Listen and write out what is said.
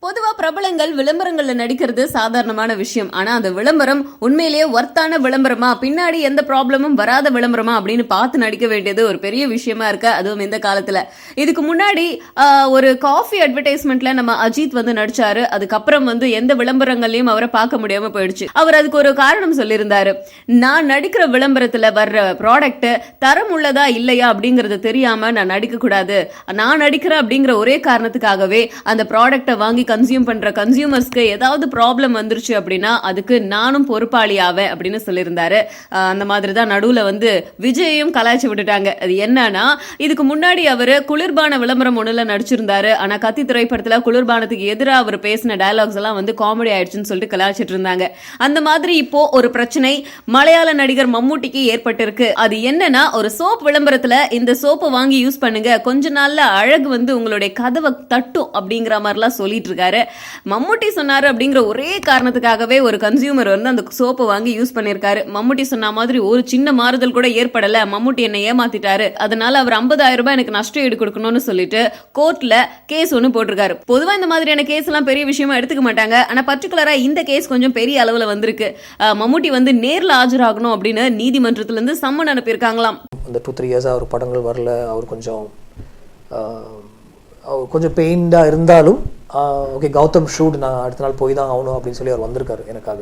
பொதுவா பிரபலங்கள் விளம்பரங்கள்ல நடிக்கிறது சாதாரணமான விஷயம். ஆனா அந்த விளம்பரம் உண்மையிலேயே ஒர்த்தான விளம்பரமா, பின்னாடி எந்த ப்ராப்ளமும் வராத விளம்பரமா அப்படின்னு பார்த்து நடிக்க வேண்டியது ஒரு பெரிய விஷயமா இருக்கு, அதுவும் இந்த காலத்துல. இதுக்கு முன்னாடி ஒரு காஃபி அட்வர்டைஸ்மெண்ட்ல நம்ம அஜித் வந்து நடிச்சாரு. அதுக்கப்புறம் வந்து எந்த விளம்பரங்களையும் அவரை பார்க்க முடியாம போயிடுச்சு. அவர் அதுக்கு ஒரு காரணம் சொல்லியிருந்தாரு. நான் நடிக்கிற விளம்பரத்துல வர்ற ப்ராடக்ட் தரம் உள்ளதா இல்லையா அப்படிங்கறது தெரியாம நான் நடிக்க கூடாது. நான் நடிக்கிறேன் அப்படிங்கிற ஒரே காரணத்துக்காகவே அந்த ப்ராடக்டை வாங்கி கன்சியூம் பண்ற கன்சியூமர்ஸ்க்கு ஏதாவது ப்ராப்ளம் வந்துருச்சு அப்படின்னா அதுக்கு நானும் பொறுப்பாளியாவேன் அப்படின்னு சொல்லியிருந்தாரு. அந்த மாதிரி தான் நடுவுல வந்து விஜயையும் கலாய்ச்சி விட்டுட்டாங்க. அது என்னன்னா, இதுக்கு முன்னாடி அவரு குளிர்பான விளம்பரம் ஒண்ணுல நடிச்சிருந்தாரு. ஆனா கத்தி திரைப்படத்துல குளிர்பானத்துக்கு எதிராக அவர் பேசின டயலாக்ஸ் எல்லாம் வந்து காமெடி ஆயிடுச்சுன்னு சொல்லிட்டு கலாய்ச்சிட்டு இருந்தாங்க. அந்த மாதிரி இப்போ ஒரு பிரச்சனை மலையாள நடிகர் மம்முட்டிக்கு ஏற்பட்டிருக்கு. அது என்னன்னா, ஒரு சோப் விளம்பரத்துல இந்த சோப்பை வாங்கி யூஸ் பண்ணுங்க, கொஞ்ச நாள்ல அழகு வந்து உங்களுடைய கதவை தட்டும் அப்படிங்கிற மாதிரிலாம் சொல்லிட்டு இருக்காரு. மம்முட்டி சொன்னாரு அப்படிங்கிற ஒரே காரணத்துக்காகவே ஒரு கன்சியூமர் வந்து அந்த சோப்பை வாங்கி யூஸ் பண்ணிருக்காரு. மம்முட்டி சொன்ன மாதிரி ஒரு சின்ன மாறுதல் கூட ஏற்படல, மம்முட்டி என்னை ஏமாத்திட்டாரு, அதனால அவர் 50,000 ரூபாய் எனக்கு நஷ்ட ஈடு கொடுக்கணும்னு சொல்லிட்டு கோர்ட்ல கேஸ் ஒன்னு போட்டிருக்காரு. பொதுவா இந்த மாதிரியான கேஸ் எல்லாம் பெரிய விஷயமா எடுத்துக்க மாட்டாங்க. ஆனா பர்டிகுலரா இந்த கேஸ் கொஞ்சம் பெரிய அளவுல வந்திருக்கு. மம்முட்டி வந்து நேர்ல ஆஜராகணும் அப்படின்னு நீதிமன்றத்துல இருந்து சம்மன் அனுப்பியிருக்காங்களாம். இந்த 2-3 இயர்ஸா அவர் படங்கள் வரல, அவர் கொஞ்சம் பெயின்டாக இருந்தாலும் ஓகே கௌதம் ஷூட் நான் அடுத்த நாள் போய் தான் ஆகணும் அப்படின்னு சொல்லி அவர் வந்திருக்காரு எனக்காக.